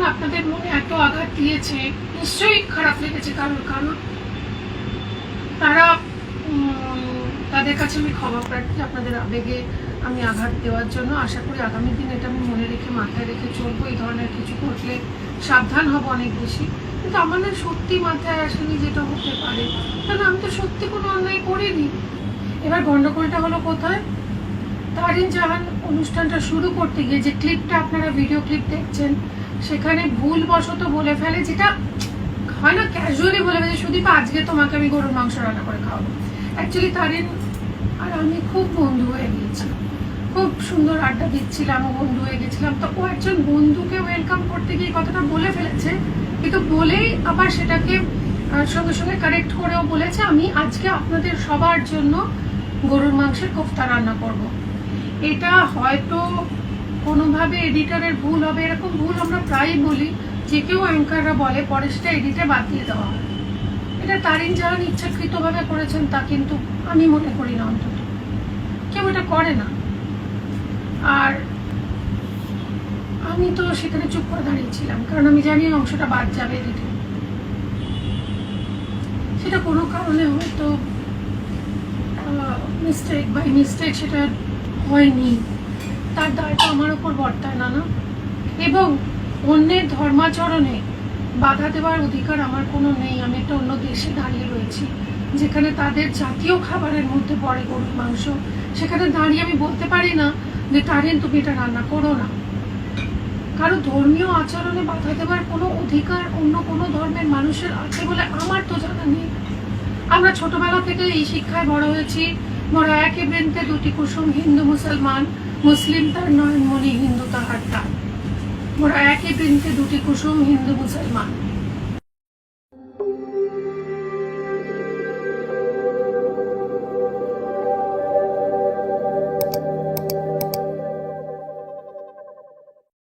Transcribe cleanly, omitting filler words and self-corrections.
যখন আপনাদের মনে এত আঘাত দিয়েছে, নিশ্চয়ই খারাপ লেগেছে কারোর কারোর। তারা তাদের কাছে আমি ক্ষমা প্রার্থী আপনাদের আবেগে আমি আঘাত দেওয়ার জন্য। আশা করি আগামী দিন এটা আমি মনে রেখে মাথায় রেখে চলবো। এই ধরনের কিছু ঘটলে সাবধান হব অনেক বেশি। কিন্তু আমার না সত্যি মাথায় আসেনি যেটা হতে পারে, কারণ আমি তো সত্যি কোনো অন্যায় করিনি। এবার গন্ডগোলটা হলো কোথায়? তারিন জাহান অনুষ্ঠানটা শুরু করতে গিয়ে যে ক্লিপটা আপনারা ভিডিও ক্লিপ দেখছেন, সেখানে ভুলবশত বলে ফেলে, যেটা হয় না ক্যাজুয়ালি বলে ফেলে, সুদীপ আজকে তোমাকে আমি গরুর মাংস রান্না করে খাওয়াবো। অ্যাকচুয়ালি তারিন আর আমি খুব বন্ধু হয়ে গিয়েছি, খুব সুন্দর আড্ডা দিচ্ছিলাম, ও বন্ধু হয়ে গেছিলাম। তো ও একজন বন্ধুকে ওয়েলকাম করতে গিয়ে কথাটা বলে ফেলেছে, কিন্তু বলেই আবার সেটাকে সঙ্গে সঙ্গে কারেক্ট করেও বলেছে আমি আজকে আপনাদের সবার জন্য গরুর মাংসের কোফতা রান্না করব। এটা হয়তো কোনোভাবে এডিটরের ভুল হবে, এরকম ভুল আমরা প্রায়ই বলি, যে কেউ অ্যাঙ্কাররা বলে, পরে সেটা এডিটে বাদ দিয়ে দেওয়া হয়। এটা তারিন জাহান ইচ্ছাকৃতভাবে করেছেন তা কিন্তু আমি মনে করি না, অন্তত কেউ এটা করে না। আর আমি তো সেখানে চুপ করে দাঁড়িয়েছিলাম, কারণ আমি জানি অংশটা বাদ যাবে এডিটে। সেটা কোনো কারণে হয়তো মিস্টেক বাই মিস্টেক সেটা হয়নি, তার দায়টা আমার ওপর বর্তায় না। এবং অন্যের ধর্মাচরণে বাধা দেওয়ার অধিকার আমার কোনো নেই। আমি একটা অন্য দেশে দাঁড়িয়ে রয়েছি, যেখানে তাদের জাতীয় খাবারের মধ্যে পড়ে গরুর মাংস। সেখানে দাঁড়িয়ে আমি বলতে পারি না যে তারিন তুমি এটা রান্না করো না। কারো ধর্মীয় আচরণে বাধা দেওয়ার কোনো অধিকার অন্য কোনো ধর্মের মানুষের আছে বলে আমার তো জানা নেই। আমরা ছোটবেলা থেকে এই শিক্ষায় বড় হয়েছি, মোরা একই বৃন্তে দুটি কুসুম, হিন্দু মুসলমান, মুসলিম তার নয়নমণি, হিন্দু তাহার তার। মোরা একই বৃন্তে দুটি কুসুম, হিন্দু মুসলমান।